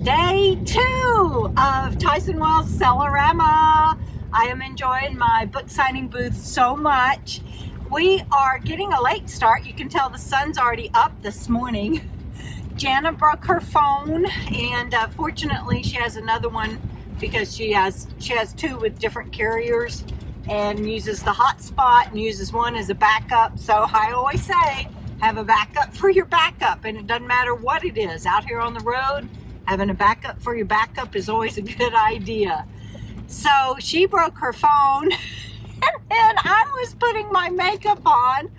Day 2 of Tyson Wells Cellarama. I am enjoying my book signing booth so much. We are getting a late start. You can tell the sun's already up this morning. Jana broke her phone, and fortunately she has another one because she has 2 with different carriers and uses the hotspot and uses one as a backup. So I always say, have a backup for your backup, and it doesn't matter what it is. Out here on the road, having a backup for your backup is always a good idea. So she broke her phone and I was putting my makeup on.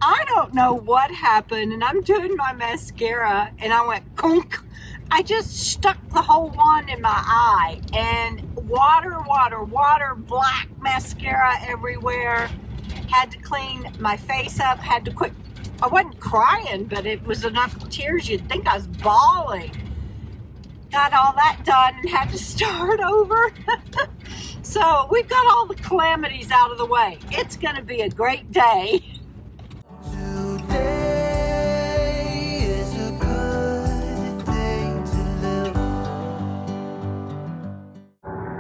I don't know what happened, and I'm doing my mascara and I went conk. I just stuck the whole wand in my eye, and water, black mascara everywhere. Had to clean my face up, had to quit. I wasn't crying, but it was enough tears you'd think I was bawling. Got all that done and had to start over. So we've got all the calamities out of the way. It's gonna be a great day.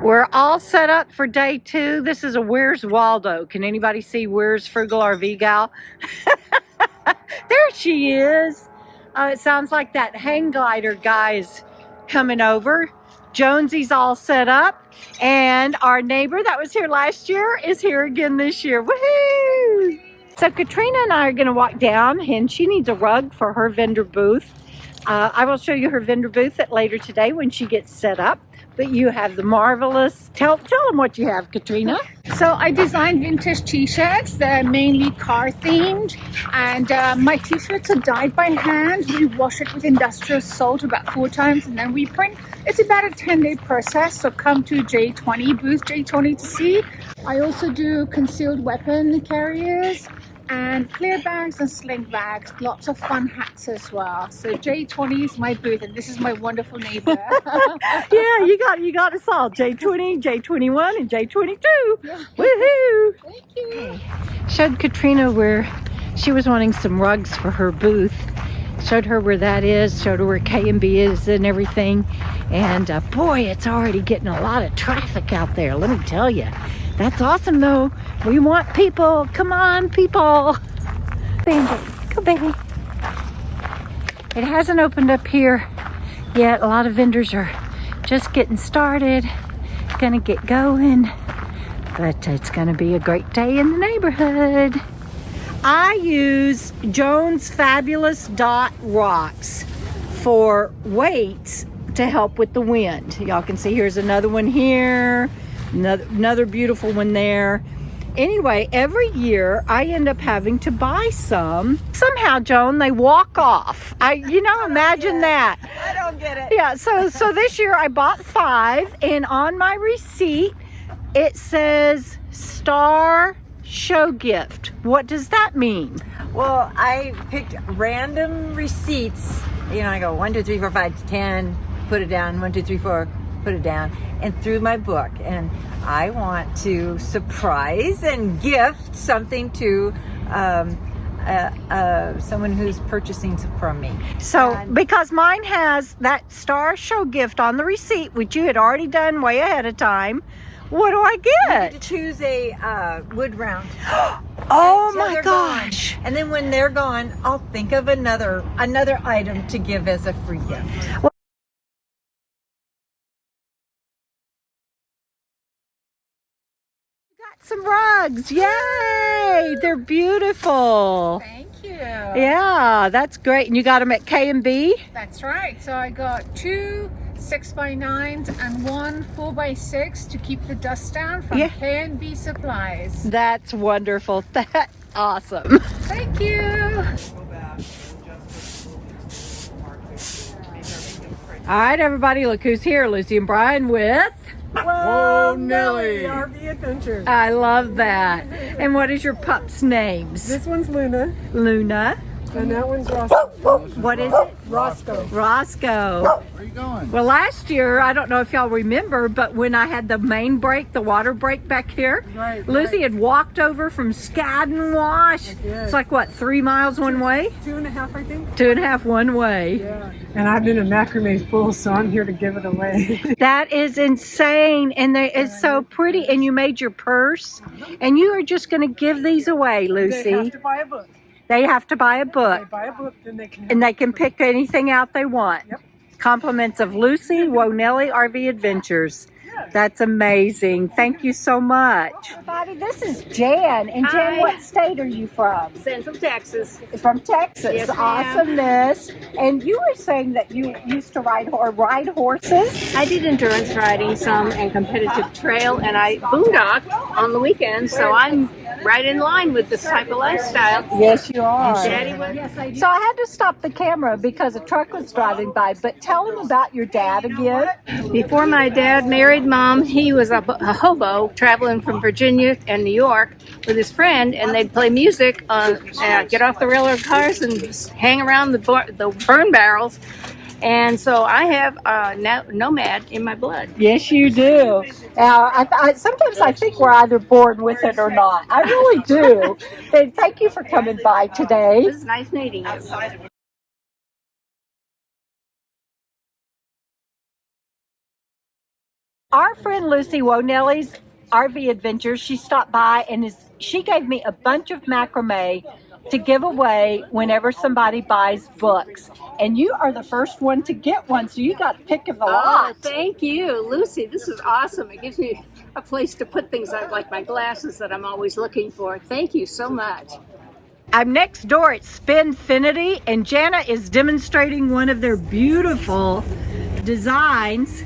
We're all set up for day 2. This is a Where's Waldo. Can anybody see Where's Frugal RV Gal? There she is. It sounds like that hang glider guy's coming over. Jonesy's all set up. And our neighbor that was here last year is here again this year. Woohoo! So Katrina and I are going to walk down, and she needs a rug for her vendor booth. I will show you her vendor booth later today when she gets set up. But you have the marvelous, tell them what you have, Katrina. So I designed vintage t-shirts. They're mainly car themed, and my t-shirts are dyed by hand. We wash it with industrial salt about 4 times, and then we print. It's about a 10-day process, so come to J20, booth J20 to see. I also do concealed weapon carriers and clear bags and sling bags, lots of fun hats as well. So J20 is my booth, and this is my wonderful neighbor. Yeah, you got us all. J20, J21, and J22. Yeah. Woohoo! Thank you. Showed Katrina where she was wanting some rugs for her booth. Showed her where that is, showed her where K&B is and everything. And boy, it's already getting a lot of traffic out there, let me tell you. That's awesome though. We want people. Come on, people. Bandit, go baby. It hasn't opened up here yet. A lot of vendors are just getting started. Gonna get going. But it's gonna be a great day in the neighborhood. I use Jones Fabulous Dot Rocks for weights to help with the wind. Y'all can see here's another one here. Another beautiful one there. Anyway, every year I end up having to buy some. Somehow, Joan, they walk off. Imagine that. I don't get it. Yeah, so this year I bought 5, and on my receipt it says Star Show Gift. What does that mean? Well, I picked random receipts. I go 1, 2, 3, 4, 5, 10, put it down. 1, 2, 3, 4, put it down, and through my book. And I want to surprise and gift something to someone who's purchasing from me. So because mine has that Star Show Gift on the receipt, which you had already done way ahead of time, what do I You get? get to choose a wood round. Oh Until my they're gosh. gone. And then when they're gone, I'll think of another item to give as a free gift. Some rugs, yay! They're beautiful. Thank you. Yeah, that's great. And you got them at K&B? That's right. So I got 2 6x9s and 1 4x6 to keep the dust down from K&B Supplies. That's wonderful. That's awesome. Thank you. All right, everybody, look who's here. Lucy and Brian with... Whoa, Nelly! RV Adventures. I love that. And what is your pup's names? This one's Luna. Luna. And that one's Roscoe. What is it? Roscoe. Roscoe. Where are you going? Well, last year, I don't know if y'all remember, but when I had the main break, the water break back here, Right, Lucy had walked over from Skadden Wash. It's like, what, 3 miles one way? 2.5, I think. 2.5 one way. Yeah. And I've been a macrame fool, so I'm here to give it away. That is insane, and it's so pretty. And you made your purse, and you are just going to give these away, Lucy. They have to buy a book. They have to buy a They book, buy a book, then they can. and they can pick anything out they want. Yep. Compliments of Lucy Wonelli RV Adventures. That's amazing. Thank you so much. Everybody, this is Jan. And Jan, Hi. what state are you from? Central Texas. From Texas. Yes, ma'am. Awesomeness. And you were saying that you used to ride horses? I did endurance riding some and competitive trail, and I boondocked on the weekends, so I'm right in line with this type of lifestyle. Yes, you are. Daddy was. Yes, I do. So I had to stop the camera because a truck was driving by. But tell them about your dad again. Before my dad married Mom, he was a hobo traveling from Virginia and New York with his friend, and they'd play music, get off the railroad cars and hang around the burn barrels. And so I have nomad in my blood. Yes, you do. Sometimes I think we're either born with it or not. I really do. And thank you for coming by today. It was nice meeting you. Our friend Lucy Wonelli's RV Adventures, she stopped by and she gave me a bunch of macrame to give away whenever somebody buys books. And you are the first one to get one, so you got a pick of the lot. Oh, thank you, Lucy. This is awesome. It gives me a place to put things like my glasses that I'm always looking for. Thank you so much. I'm next door at Spinfinity, and Jana is demonstrating one of their beautiful designs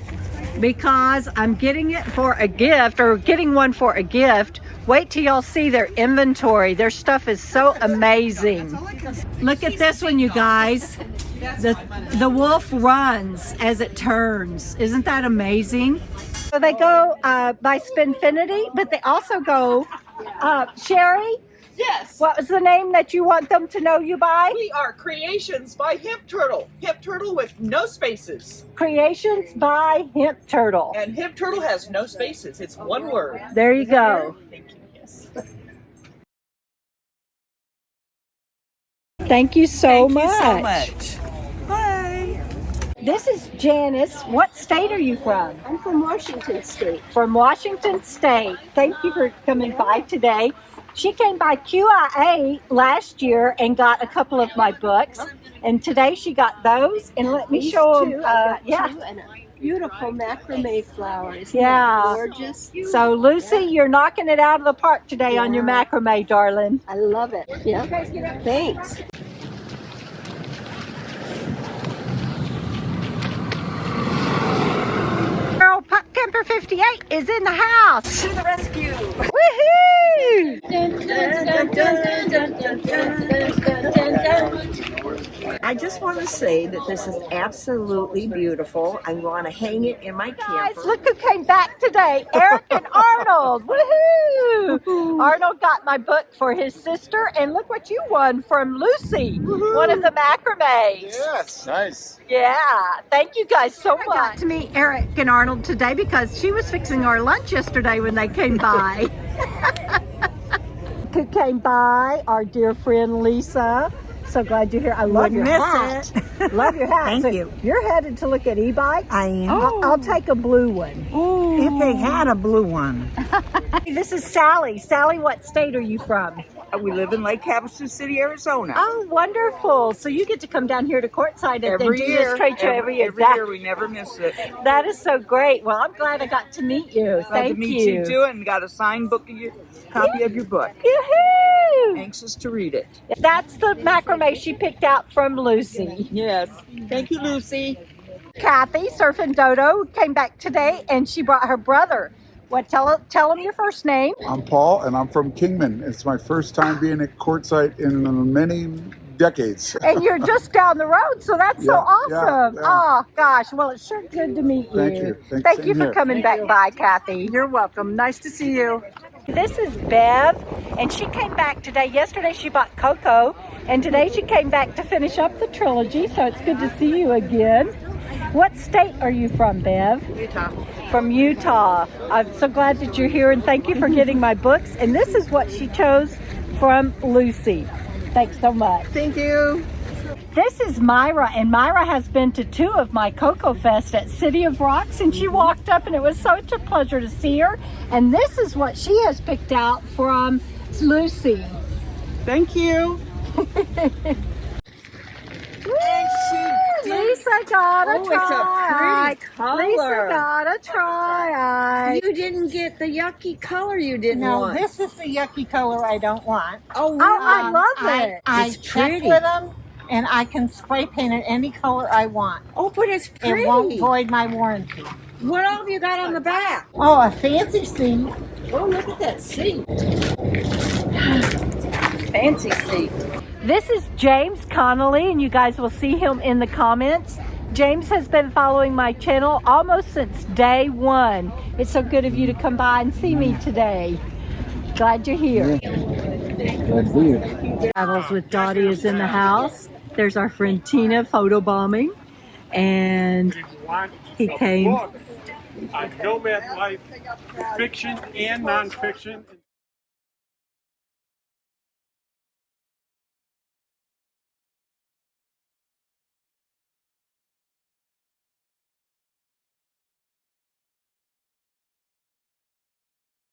because I'm getting it for a gift, or getting one for a gift. Wait till y'all see their inventory. Their stuff is so amazing. Look at this one, you guys. The wolf runs as it turns. Isn't that amazing? So they go by Spinfinity, but they also go, Sherry? Yes. What was the name that you want them to know you by? We are Creations by Hip Turtle. Hip Turtle with no spaces. Creations by Hip Turtle. And Hip Turtle has no spaces. It's one word. There you go. Thank you. Yes. Thank you so much. Thank you so much. Bye. This is Janice. What state are you from? I'm from Washington State. From Washington State. Thank you for coming by today. She came by QIA last year and got a couple of my books, and today she got those. And let me show them. Beautiful macrame flowers. Yeah. Gorgeous. So Lucy, you're knocking it out of the park today on your macrame, darling. I love it. Yeah. Thanks. Girl, Pup Camper 58 is in the house. To the rescue. Woohoo! I just want to say that this is absolutely beautiful. I want to hang it in my Guys, camper. look who came back today. Eric and Arnold. Woohoo! Arnold got my book for his sister, and look what you won from Lucy. One of the macrames. Yes, nice. Yeah, thank you guys so much. I got to meet Eric and Arnold today because she was fixing our lunch yesterday when they came by. Who came by? Our dear friend Lisa. So glad you're here. I love your hat. Love your hat. Thank So you. You're headed to look at e-bikes? I am. I'll take a blue one. If they had a blue one. This is Sally. Sally, what state are you from? We live in Lake Havasu City, Arizona. Oh, wonderful. So you get to come down here to Courtside and Every do year. this trade show every year. Every year, we never miss it. That is so great. Well, I'm glad I got to meet you. Glad Thank to meet you too, and got a signed copy of your book. Yoo-hoo! Anxious to read it. That's the macrame she picked out from Lucy. Yes. Thank you, Lucy. Kathy, Surfing Dodo, came back today and she brought her brother. What? Tell them your first name. I'm Paul, and I'm from Kingman. It's my first time being at Courtside in many decades. And you're just down the road, so that's so Yeah, awesome. yeah. Oh, gosh. Well, it's sure good to meet you. Thank you. Thank you Same for here. coming back by, Kathy. You're welcome. Nice to see you. This is Bev, and she came back today. Yesterday she bought KOKO, and today she came back to finish up the trilogy, so it's good to see you again. What state are you from, Bev? Utah. From Utah. I'm so glad that you're here, and thank you for getting my books. And this is what she chose from Lucy. Thanks so much. Thank you. This is Myra, and Myra has been to 2 of my KOKO Fest at City of Rocks, and she walked up and it was such a pleasure to see her. And this is what she has picked out from Lucy. Thank you. Lisa got a Oh, try. it's a pretty color. Lisa got a try. You didn't get the yucky color you didn't No, want. this is the yucky color I don't want. Oh, Oh, I love it. I It's checked pretty. with them, and I can spray paint it any color I want. Oh, but it's pretty. It won't void my warranty. What all have you got on the back? Oh, a fancy seat. Oh, look at that seat. Fancy seat. This is James Connolly, and you guys will see him in the comments. James has been following my channel almost since day 1. It's so good of you to come by and see me today. Glad you're here. Travels with Dottie is in the house. There's our friend Tina photobombing, and he came. On Nomad Life, fiction and nonfiction.